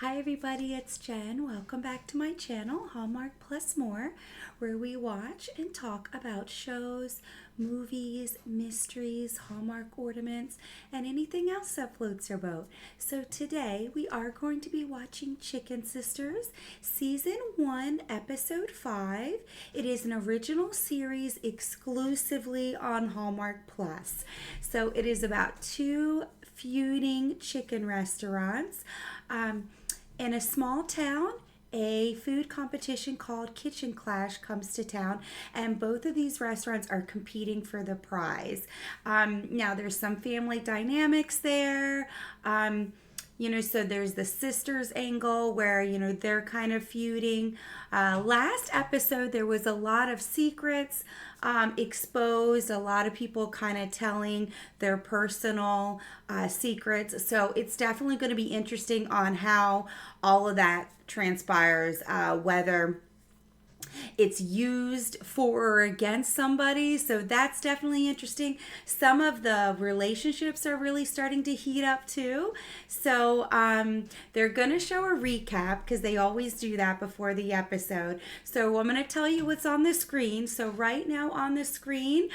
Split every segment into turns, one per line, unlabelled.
Hi everybody, it's Jen. Welcome back to my channel, Hallmark Plus More, where we watch and talk about shows, movies, mysteries, Hallmark ornaments, and anything else that floats your boat. So today we are going to be watching Chicken Sisters, Season 1, Episode 5. It is an original series exclusively on Hallmark Plus. So it is about two feuding chicken restaurants. In a small town, a food competition called Kitchen Clash comes to town, and both of these restaurants are competing for the prize. Now, there's some family dynamics there. So there's the sisters angle where, they're kind of feuding. Last episode, there was a lot of secrets exposed, a lot of people kind of telling their personal secrets. So it's definitely going to be interesting on how all of that transpires, whether it's used for or against somebody. So that's definitely interesting. Some of the relationships are really starting to heat up too. So they're going to show a recap because they always do that before the episode. So I'm going to tell you what's on the screen. So right now on the screen,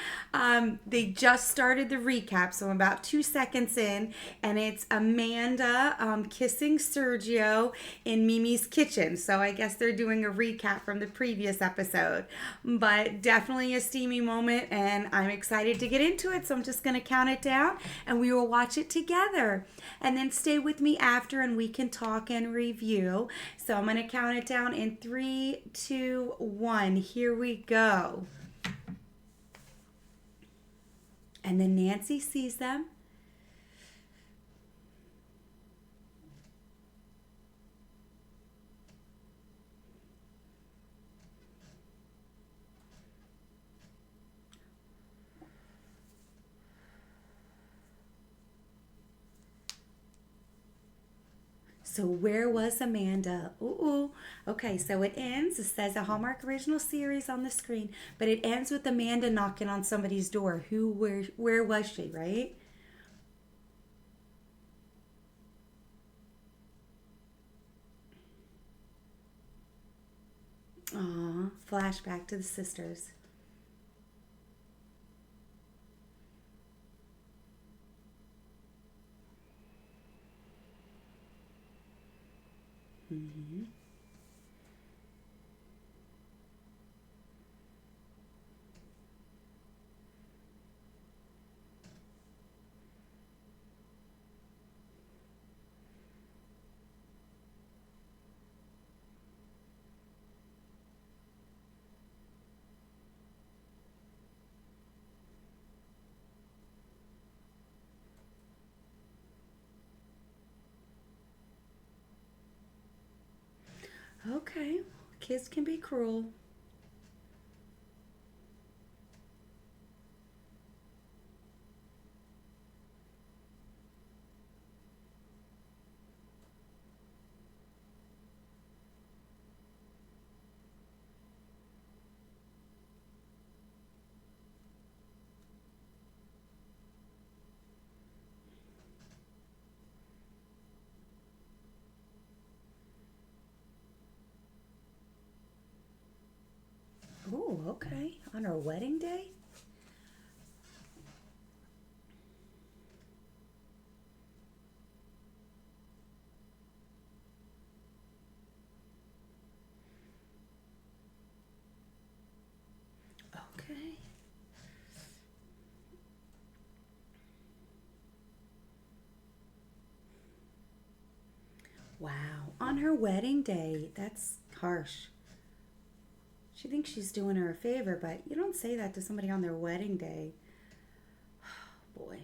they just started the recap. So I'm about 2 seconds in, and it's Amanda kissing Sergio in Mimi's kitchen. So I guess they're doing a recap from the previous episode, but definitely a steamy moment, and I'm excited to get into it. So I'm just going to count it down and we will watch it together, and then stay with me after and we can talk and review. So I'm going to count it down in 3, 2, 1. Here we go. And then Nancy sees them. So where was Amanda? Ooh. Okay, so it ends. It says a Hallmark original series on the screen, but it ends with Amanda knocking on somebody's door. Where was she, right? Aw, flashback to the sisters. Mm-hmm. Okay, kids can be cruel. Oh, okay. On her wedding day? Okay. Wow. On her wedding day. That's harsh. She thinks she's doing her a favor, but you don't say that to somebody on their wedding day. Boy.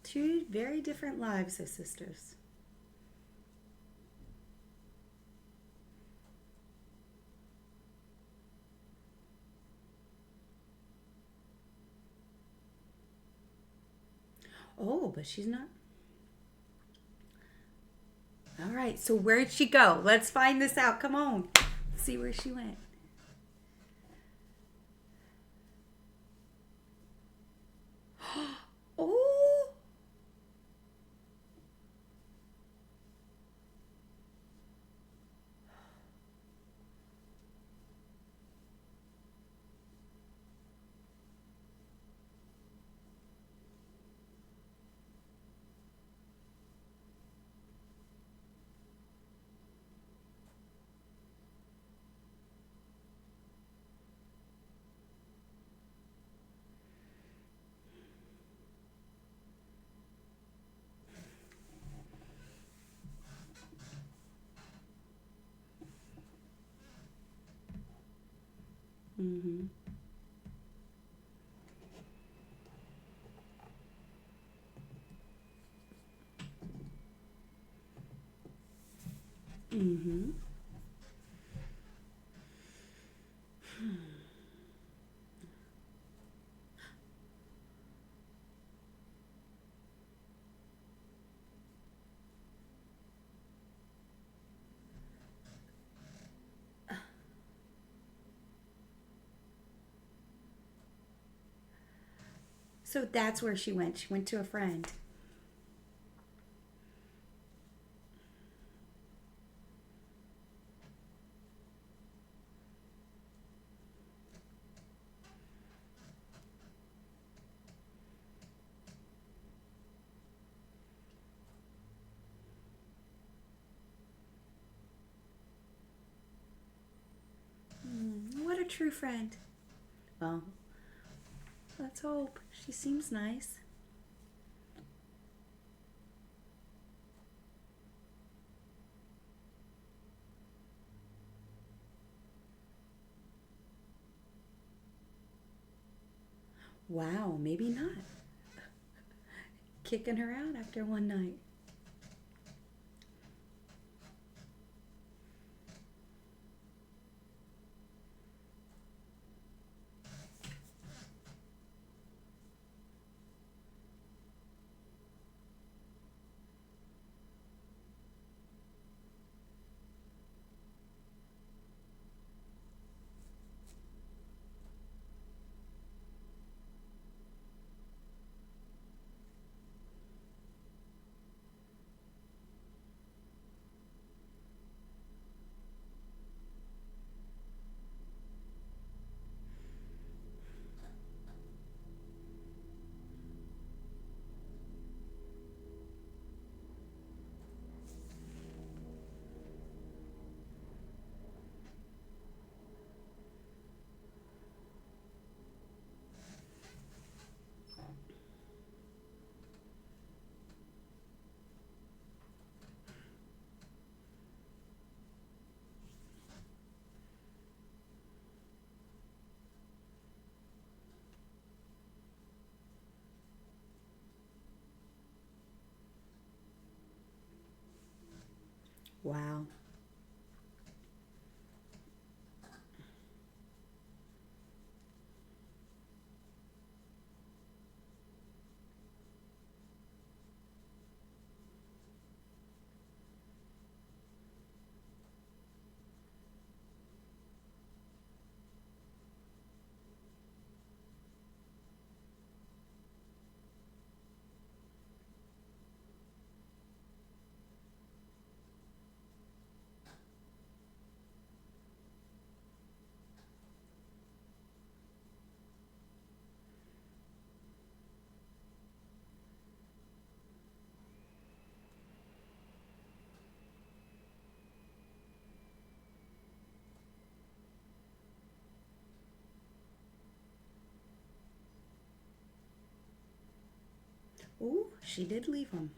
Two very different lives as sisters. Oh, but she's not. All right, so where'd she go? Let's find this out. Come on. See where she went. Oh, mm-hmm. Mm-hmm. So that's where she went. She went to a friend. What a true friend. Well, let's hope. She seems nice. Wow, maybe not. Kicking her out after one night. Wow. Ooh, she did leave him.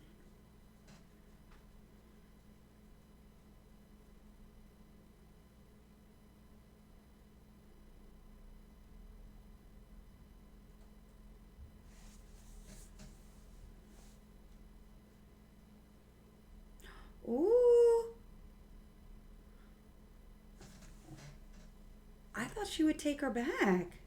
Ooh, I thought she would take her back.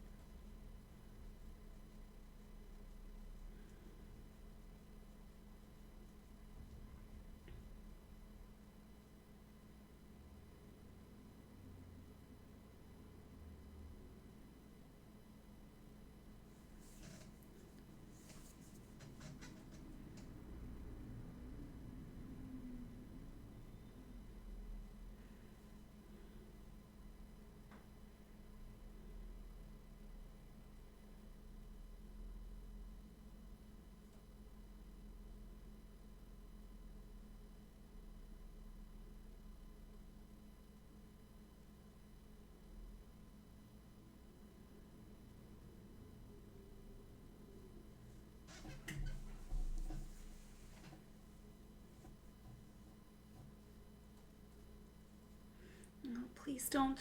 Please don't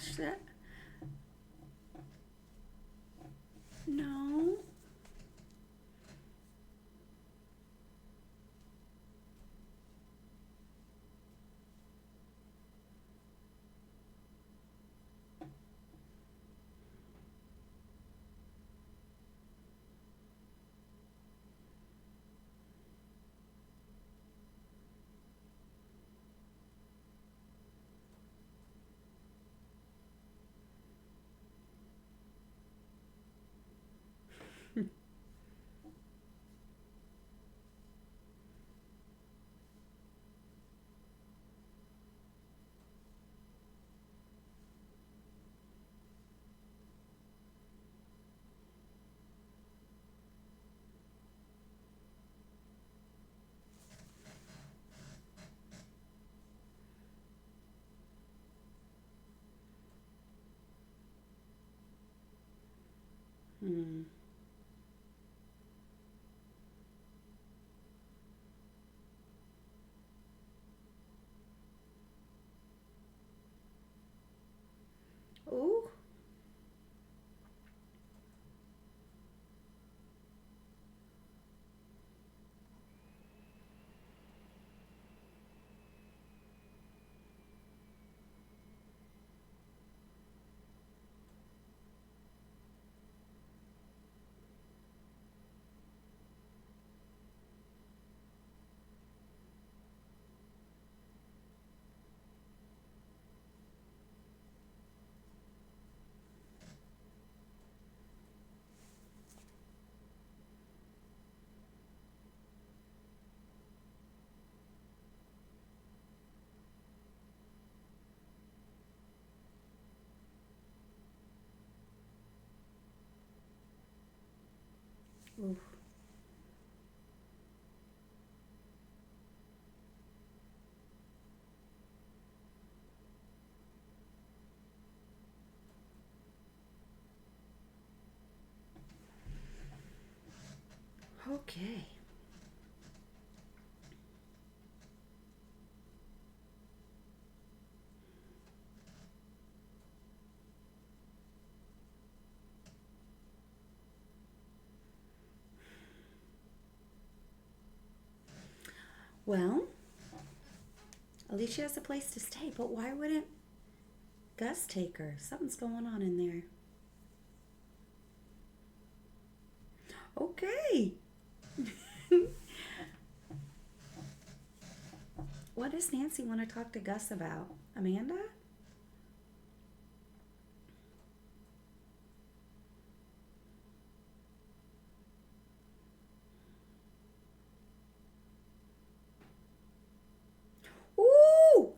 No. Hmm. Ooh. Ooh. Okay. Well, at least she has a place to stay, but why wouldn't Gus take her? Something's going on in there. Okay. What does Nancy want to talk to Gus about? Amanda? Ooh!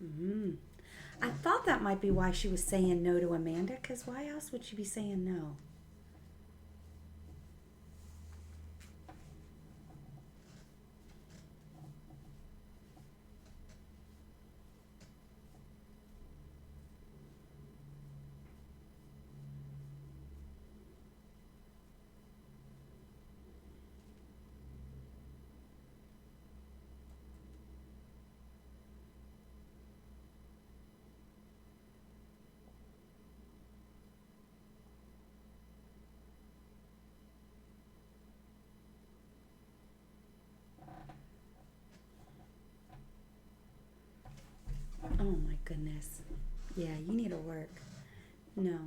Mm. I thought that might be why she was saying no to Amanda, because why else would she be saying no? goodness. Yeah, you need to work. No.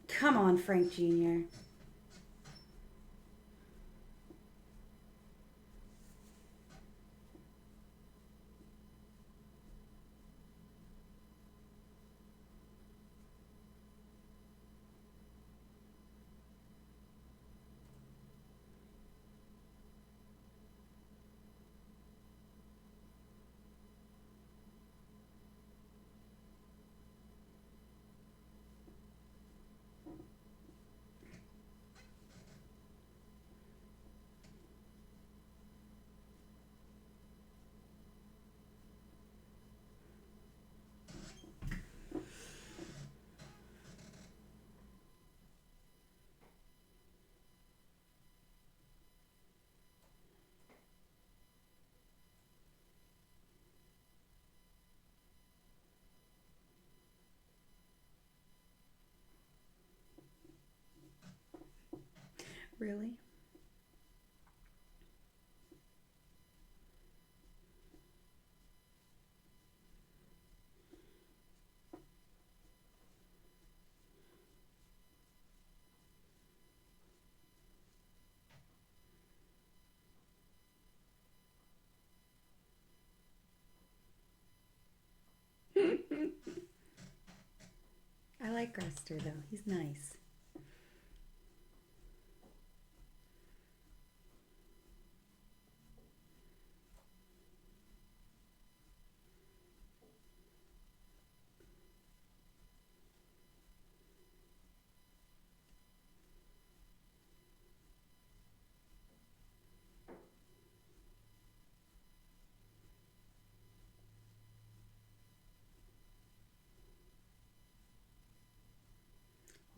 Come on, Frank Jr. Really? I like Grester though. He's nice.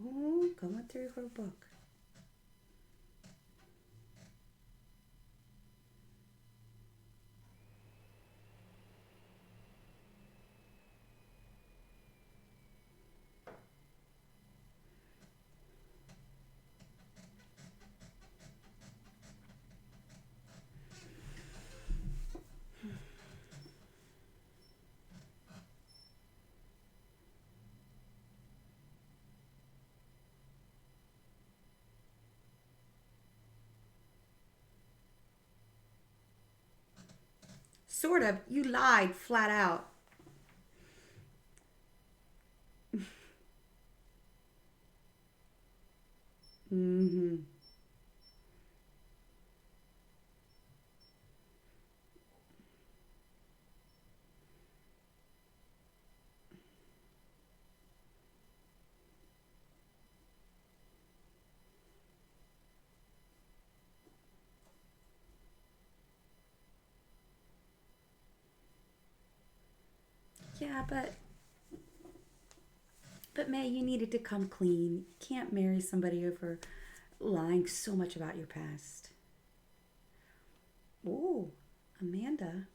Oh, going through her book. Sort of. You lied flat out. Mm-hmm. Yeah, but May, you needed to come clean. You can't marry somebody over lying so much about your past. Oh, Amanda.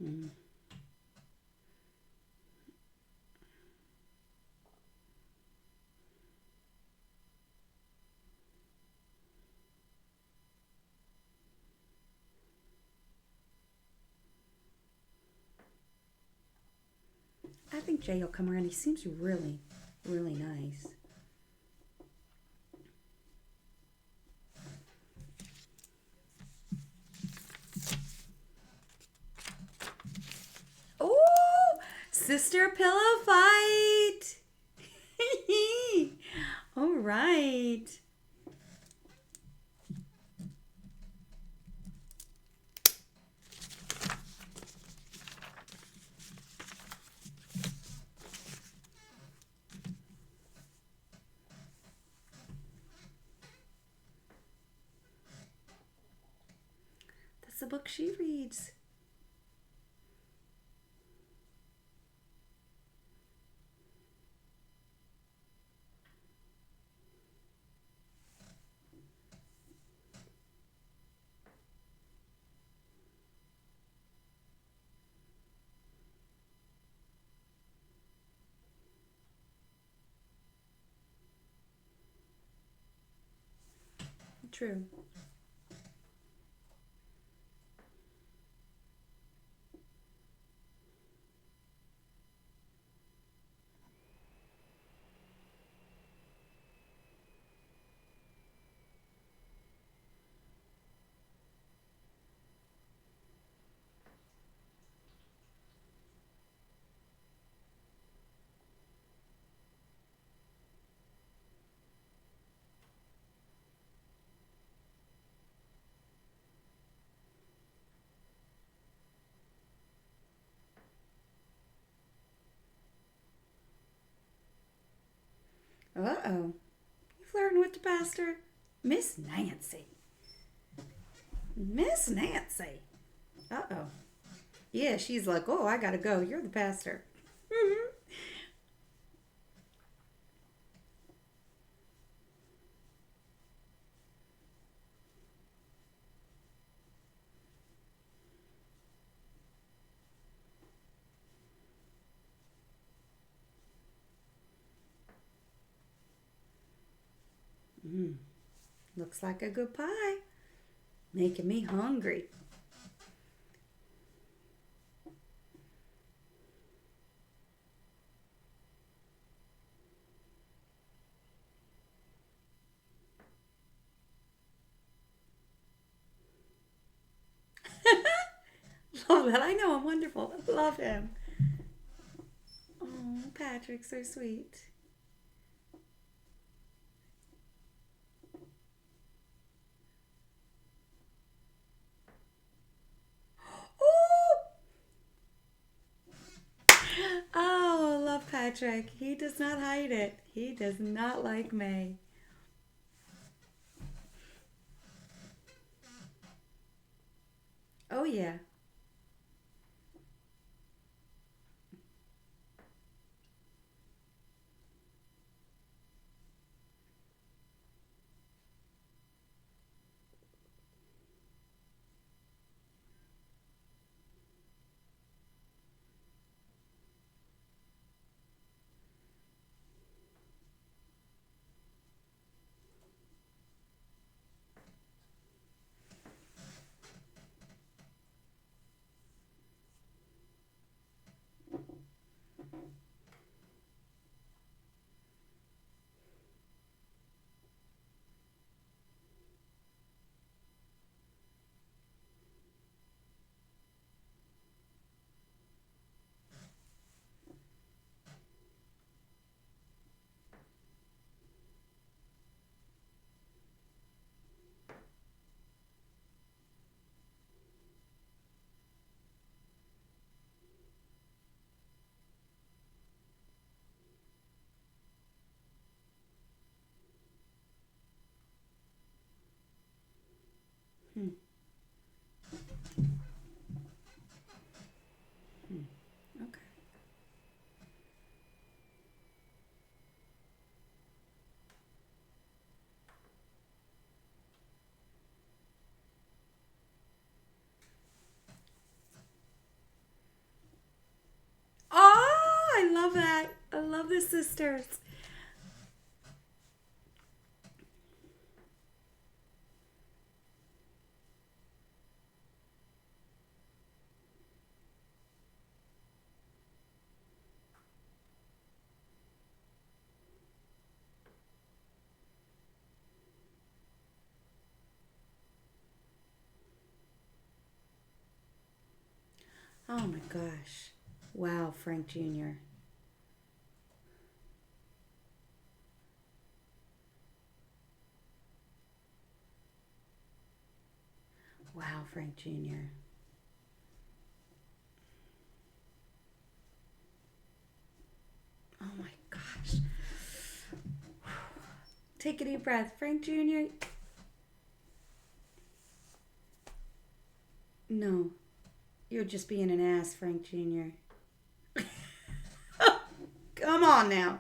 Mm. I think Jay will come around. He seems really, really nice. Oh, sister pillow fight. All right. the book she reads. True. Uh-oh. You flirting with the pastor? Miss Nancy. Miss Nancy. Uh-oh. Yeah, she's like, oh, I gotta go. You're the pastor. Looks like a good pie. Making me hungry. Love that. I know, I'm wonderful. Love him. Oh, Patrick's so sweet. Oh, love Patrick. He does not hide it. He does not like May. Oh, yeah. Hmm. Okay. Oh, I love that. I love the sisters. Oh my gosh. Wow, Frank Jr. Wow, Frank Jr. Oh my gosh. Take a deep breath. Frank Jr., No, you're just being an ass, Frank Jr. Come on now.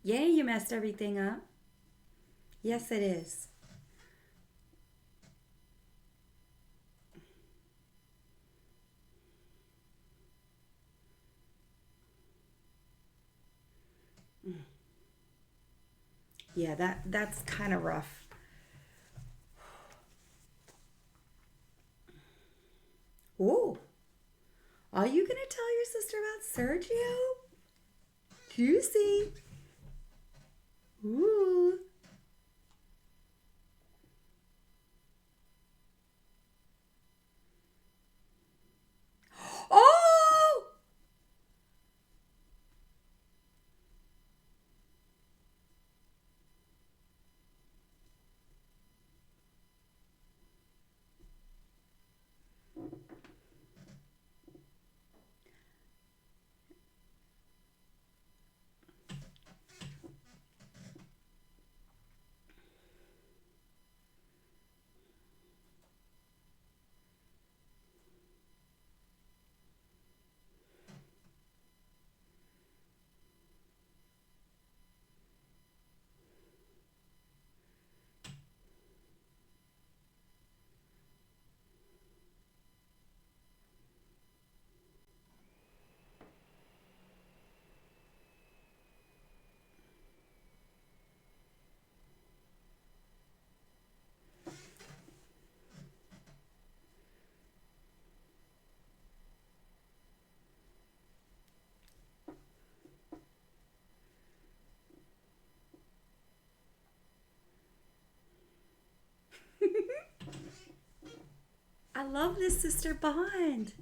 Yeah, you messed everything up. Yes, it is. Yeah, that's kind of rough. Ooh, are you gonna tell your sister about Sergio? Juicy. Ooh. Oh! I love this sister bond.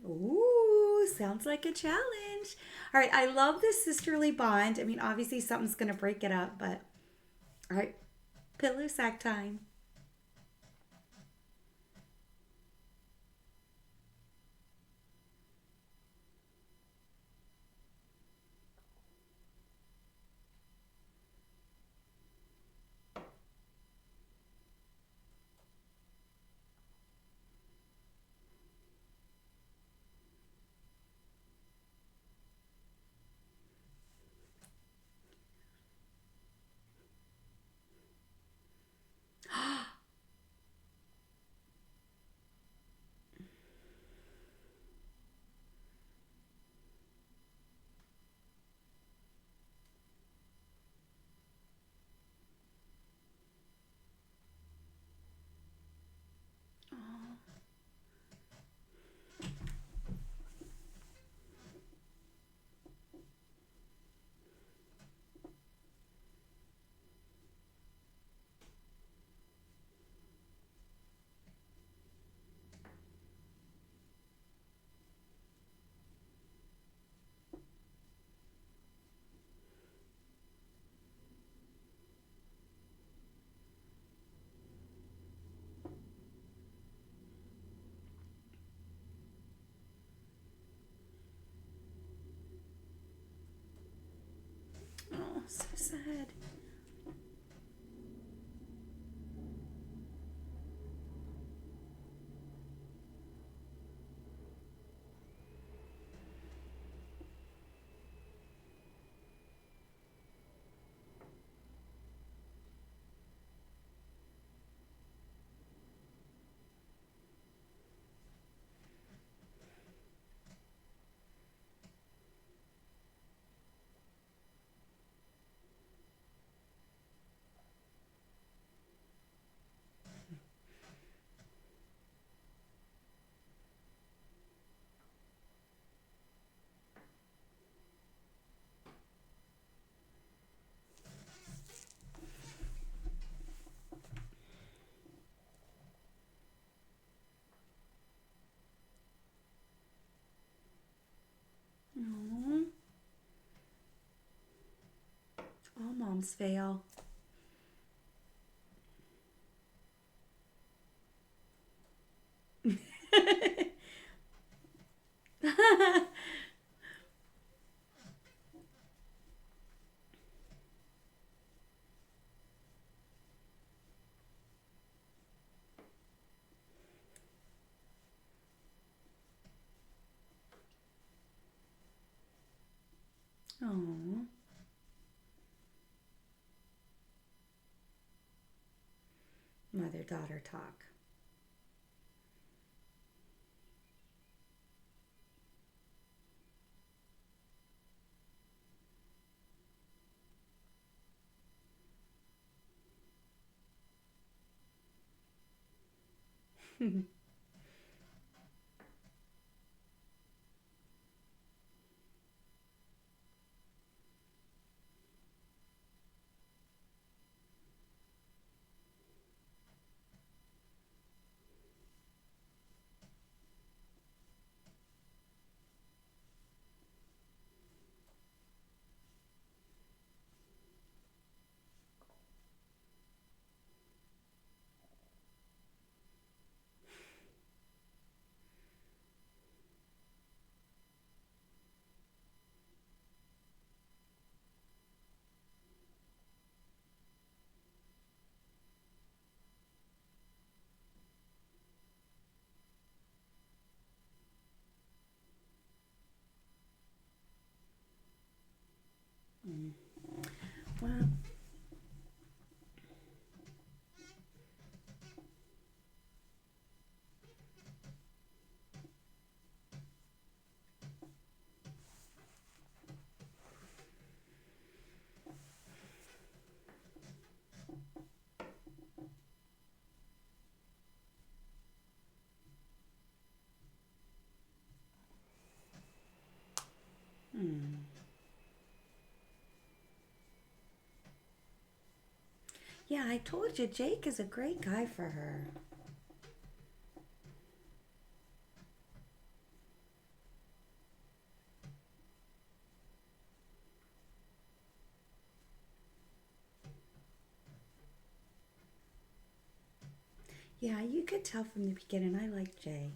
Ooh, sounds like a challenge. All right, I love this sisterly bond. I mean, obviously something's gonna break it up, but all right, pillow sack time. Oh, so sad. All moms fail. Oh, mother-daughter talk. Well, yeah, I told you Jake is a great guy for her. Yeah, you could tell from the beginning I like Jay.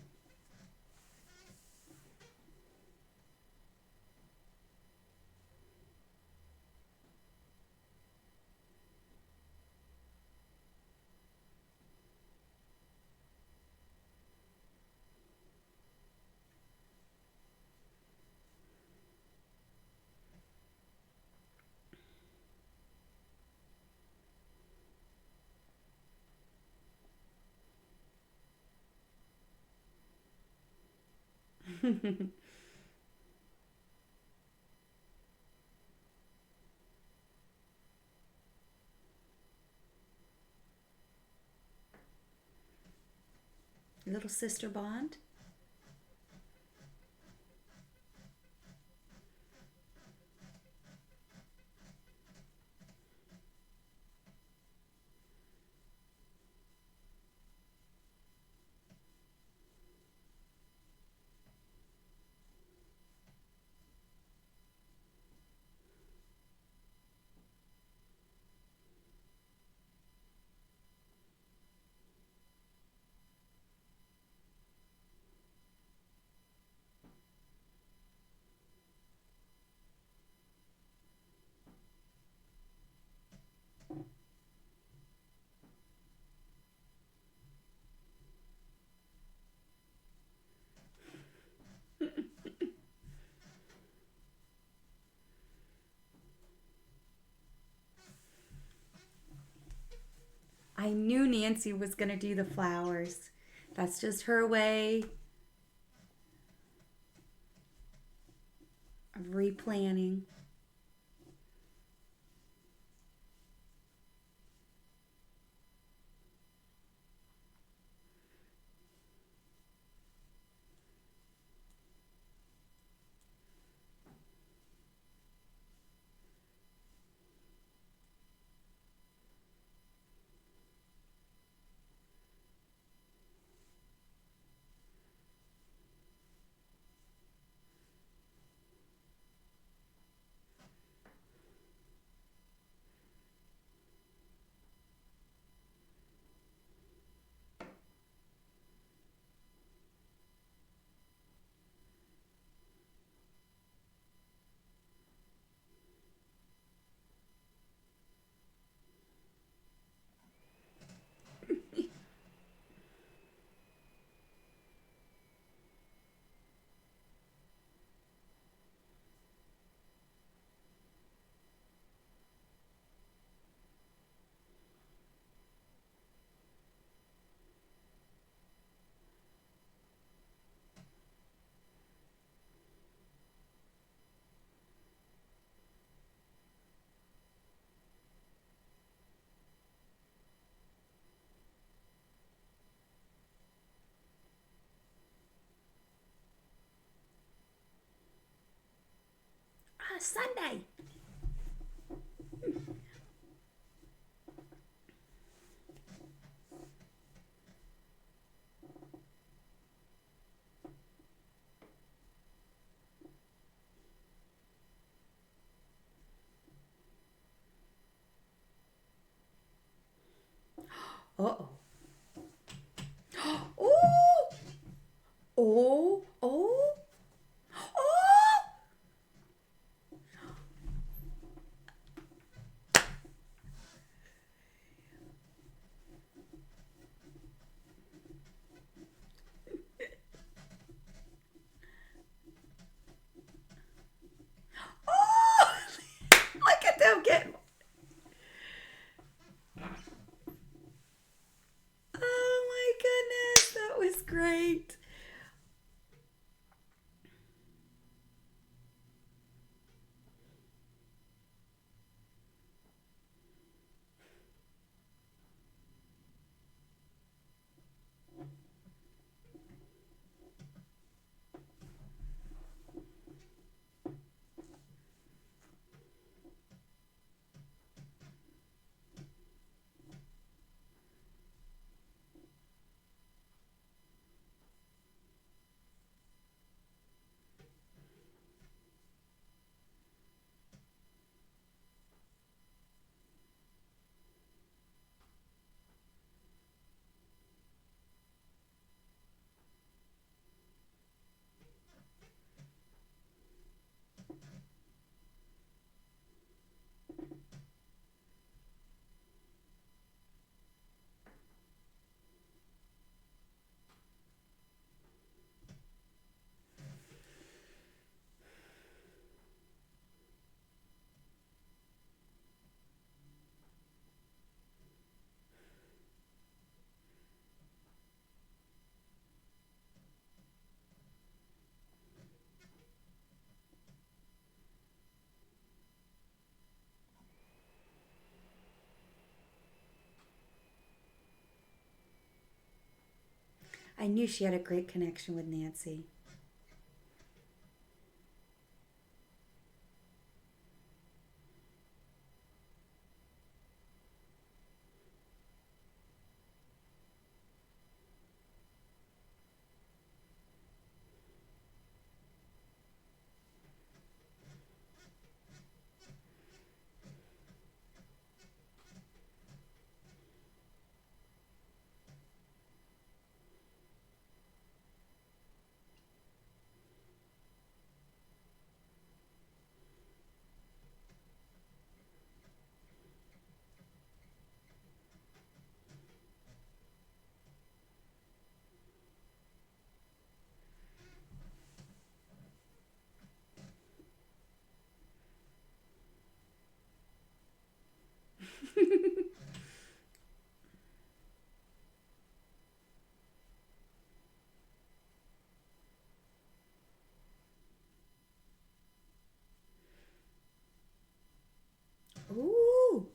Little sister bond. I knew Nancy was going to do the flowers. That's just her way of replanning. Sunday. Uh-oh. Oh! Oh! Oh! Oh! Oh! Look at them getting. Oh my goodness, that was great. I knew she had a great connection with Nancy. Ooh.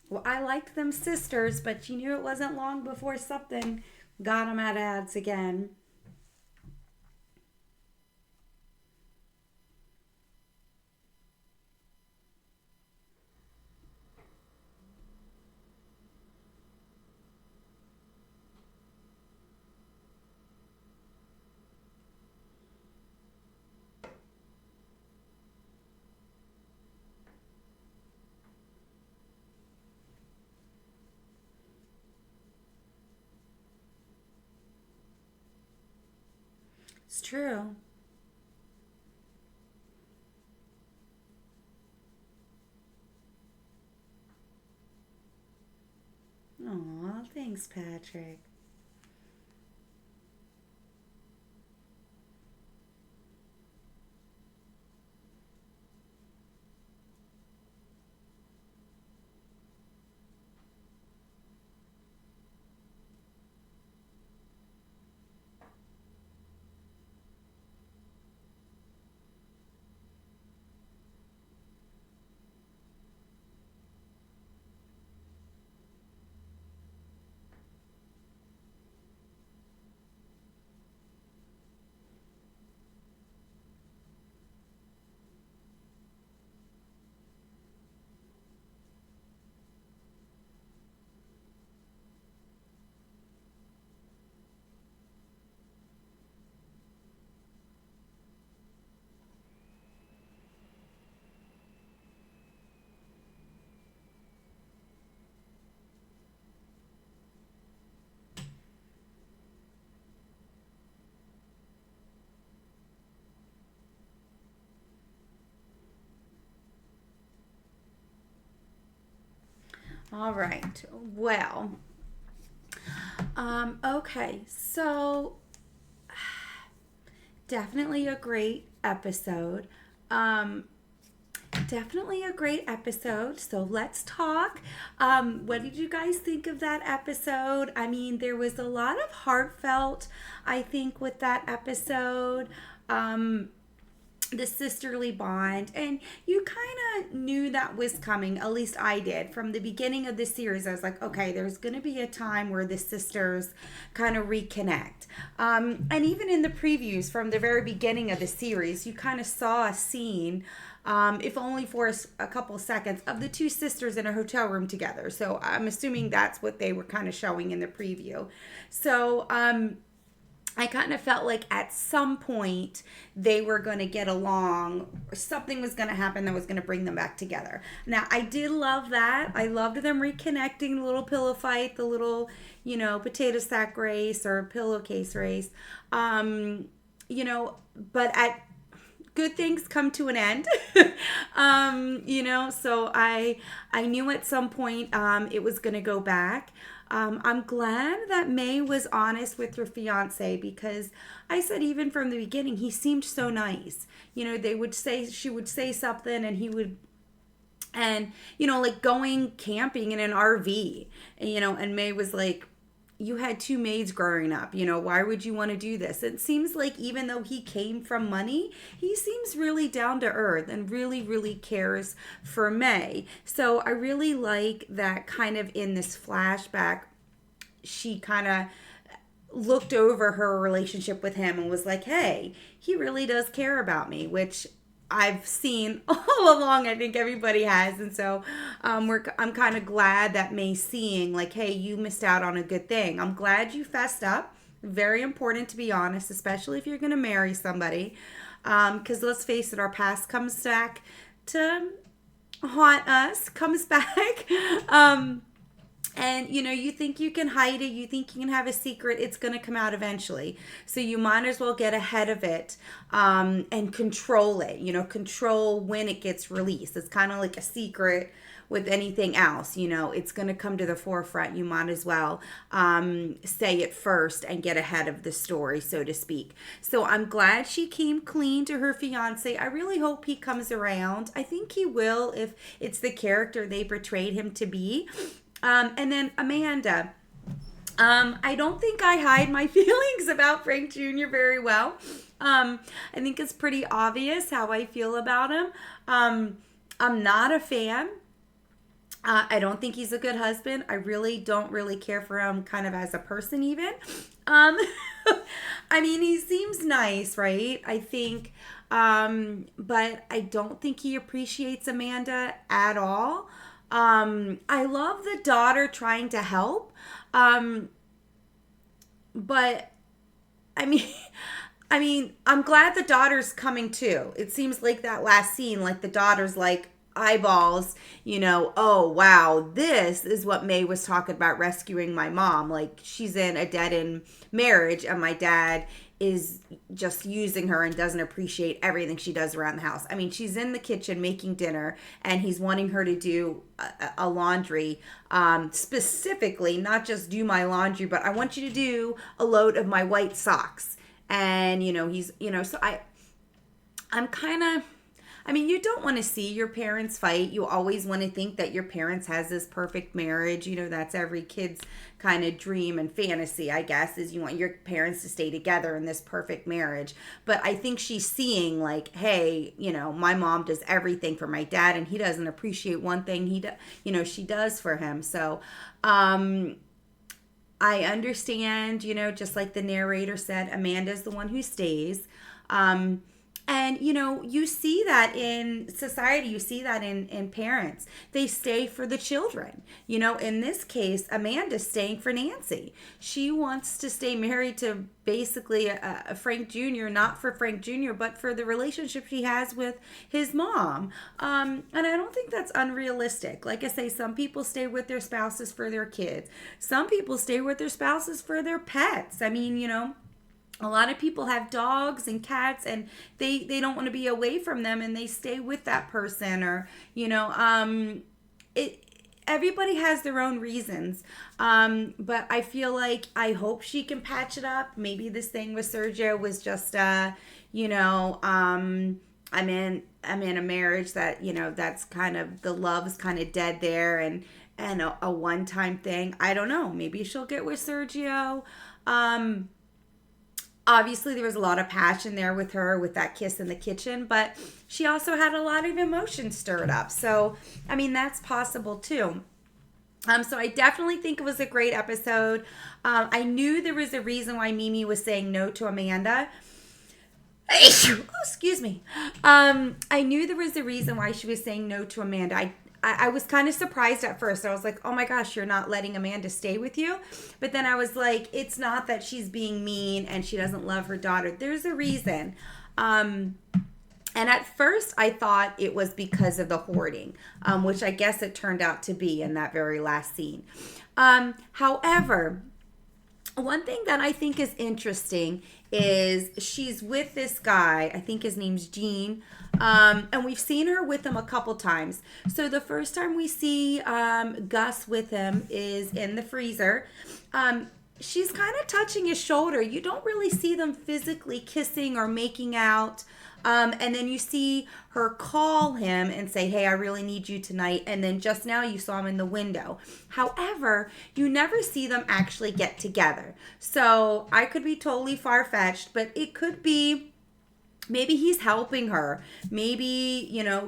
Well, I liked them sisters, but you knew it wasn't long before something got them at ads again. It's true. Aw, thanks, Patrick. All right. Well, okay. So definitely a great episode. Um, Definitely a great episode. So let's talk. What did you guys think of that episode? I mean, there was a lot of heartfelt, I think, with that episode. Um, the sisterly bond, and you kind of knew that was coming. At least I did from the beginning of the series. I was like, okay, there's going to be a time where the sisters kind of reconnect. And even in the previews from the very beginning of the series, you kind of saw a scene, if only for a couple seconds, of the two sisters in a hotel room together. So I'm assuming that's what they were kind of showing in the preview. So I kind of felt like at some point they were going to get along, or something was going to happen that was going to bring them back together. Now, I did love that. I loved them reconnecting, the little pillow fight, the little, potato sack race or pillowcase race. But at good things come to an end. So I knew at some point it was going to go back. I'm glad that May was honest with her fiance, because I said even from the beginning he seemed so nice. She would say something and he would, and like going camping in an RV, and May was like, you had two maids growing up, why would you want to do this? It seems like even though he came from money, he seems really down to earth and really, really cares for May. So I really like that kind of in this flashback, she kind of looked over her relationship with him and was like, hey, he really does care about me, which I've seen all along. I think everybody has. And so I'm kind of glad that May's seeing like, hey, you missed out on a good thing. I'm glad you fessed up. Very important to be honest, especially if you're going to marry somebody. Because let's face it, our past comes back to haunt us, comes back. And you think you can hide it, you think you can have a secret, it's going to come out eventually. So you might as well get ahead of it, and control it, control when it gets released. It's kind of like a secret with anything else, it's going to come to the forefront. You might as well say it first and get ahead of the story, so to speak. So I'm glad she came clean to her fiance. I really hope he comes around. I think he will if it's the character they portrayed him to be. And then Amanda, I don't think I hide my feelings about Frank Jr. very well. I think it's pretty obvious how I feel about him. I'm not a fan. I don't think he's a good husband. I really don't really care for him kind of as a person even. I mean, he seems nice, right? I think, but I don't think he appreciates Amanda at all. I love the daughter trying to help. But I mean, I'm glad the daughter's coming too. It seems like that last scene, like the daughter's like eyeballs, oh wow, this is what May was talking about, rescuing my mom. Like she's in a dead-end marriage and my dad is just using her and doesn't appreciate everything she does around the house. I mean, she's in the kitchen making dinner and he's wanting her to do a laundry, specifically, not just do my laundry, but I want you to do a load of my white socks. And, he's, so I'm kind of, I mean, you don't want to see your parents fight. You always want to think that your parents has this perfect marriage. That's every kid's kind of dream and fantasy, I guess, is you want your parents to stay together in this perfect marriage. But I think she's seeing like, hey, my mom does everything for my dad and he doesn't appreciate one thing she does for him. So, I understand, just like the narrator said, Amanda's the one who stays. And, you see that in society, you see that in parents. They stay for the children. In this case, Amanda's staying for Nancy. She wants to stay married to basically a Frank Jr., not for Frank Jr., but for the relationship she has with his mom. And I don't think that's unrealistic. Like I say, some people stay with their spouses for their kids. Some people stay with their spouses for their pets. I mean, a lot of people have dogs and cats and they don't want to be away from them and they stay with that person, or everybody has their own reasons. But I feel like I hope she can patch it up. Maybe this thing with Sergio was just I'm in a marriage that, that's kind of, the love's kind of dead there, and a one-time thing. I don't know. Maybe she'll get with Sergio. Obviously, there was a lot of passion there with her with that kiss in the kitchen, but she also had a lot of emotion stirred up. So, I mean, that's possible too. So I definitely think it was a great episode. I knew there was a reason why Mimi was saying no to Amanda. Oh, excuse me. I knew there was a reason why she was saying no to Amanda. I was kind of surprised at first. I was like, oh my gosh, you're not letting Amanda stay with you? But then I was like, it's not that she's being mean and she doesn't love her daughter. There's a reason. And at first I thought it was because of the hoarding, which I guess it turned out to be in that very last scene. However, one thing that I think is interesting is she's with this guy. I think his name's Gene. And we've seen her with him a couple times. So the first time we see Gus with him is in the freezer. She's kind of touching his shoulder. You don't really see them physically kissing or making out. And then you see her call him and say, hey, I really need you tonight. And then just now you saw him in the window. However, you never see them actually get together. So I could be totally far-fetched, but it could be maybe he's helping her. Maybe,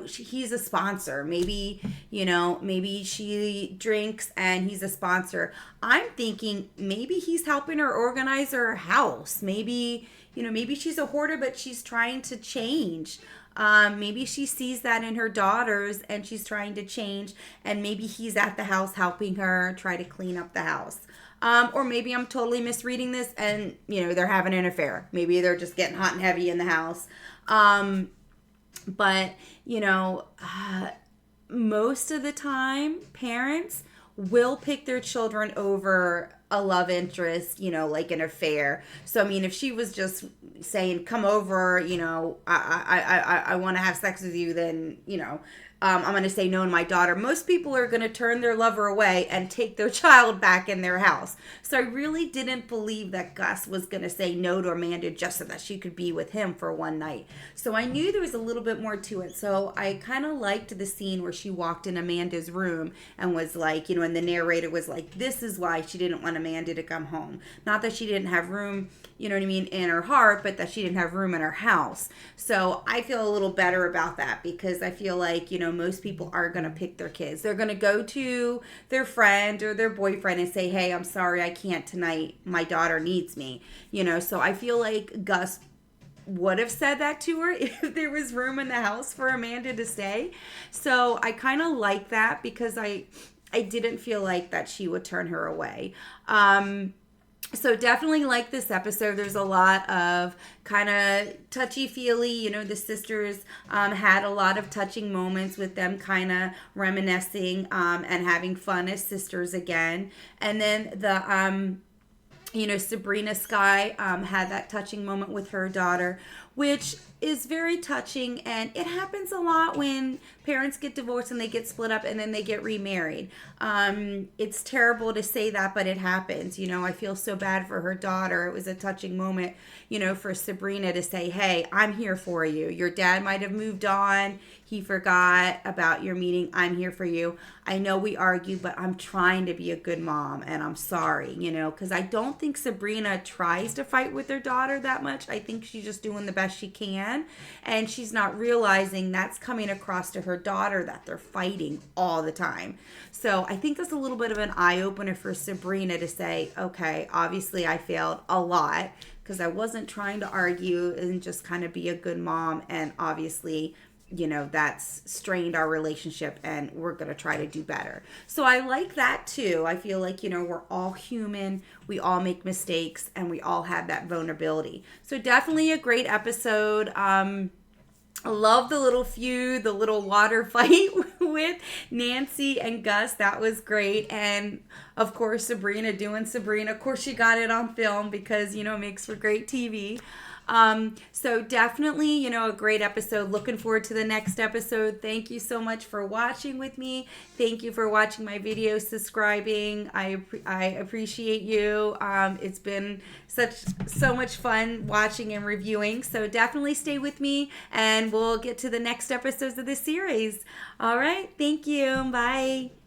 he's a sponsor. Maybe, maybe she drinks and he's a sponsor. I'm thinking maybe he's helping her organize her house. Maybe, maybe she's a hoarder, but she's trying to change. Maybe she sees that in her daughters and she's trying to change. And maybe he's at the house helping her try to clean up the house. Or maybe I'm totally misreading this and, they're having an affair. Maybe they're just getting hot and heavy in the house. But, most of the time, parents will pick their children over a love interest, like an affair. So, I mean, if she was just saying, come over, I want to have sex with you, then, I'm going to say no to my daughter. Most people are going to turn their lover away and take their child back in their house. So I really didn't believe that Gus was going to say no to Amanda just so that she could be with him for one night. So I knew there was a little bit more to it. So I kind of liked the scene where she walked in Amanda's room and was like, and the narrator was like, this is why she didn't want Amanda to come home. Not that she didn't have room, in her heart, but that she didn't have room in her house. So I feel a little better about that because I feel like, most people are going to pick their kids. They're going to go to their friend or their boyfriend and say, hey, I'm sorry, I can't tonight. My daughter needs me. So I feel like Gus would have said that to her if there was room in the house for Amanda to stay. So I kind of like that because I didn't feel like that she would turn her away. So definitely like this episode. There's a lot of kind of touchy-feely. The sisters had a lot of touching moments with them kind of reminiscing and having fun as sisters again. And then the, Sabrina Sky had that touching moment with her daughter, which is very touching, and it happens a lot when parents get divorced and they get split up and then they get remarried. It's terrible to say that, but it happens. I feel so bad for her daughter. It was a touching moment, for Sabrina to say, hey, I'm here for you. Your dad might have moved on. He forgot about your meeting. I'm here for you. I know we argue, but I'm trying to be a good mom, and I'm sorry, because I don't think Sabrina tries to fight with her daughter that much. I think she's just doing the best she can, and she's not realizing that's coming across to her daughter that they're fighting all the time. So I think that's a little bit of an eye-opener for Sabrina to say, okay, obviously I failed a lot because I wasn't trying to argue and just kind of be a good mom, and obviously that's strained our relationship and we're going to try to do better. So I like that too. I feel like, we're all human. We all make mistakes and we all have that vulnerability. So definitely a great episode. I love the little feud, the little water fight with Nancy and Gus. That was great. And of course, Sabrina doing Sabrina. Of course, she got it on film because, it makes for great TV. So definitely, you know, a great episode. Looking forward to the next episode. Thank you so much for watching with me. Thank you for watching my video, subscribing. I appreciate you. It's been so much fun watching and reviewing. So definitely stay with me, and we'll get to the next episodes of this series. All right. Thank you. Bye.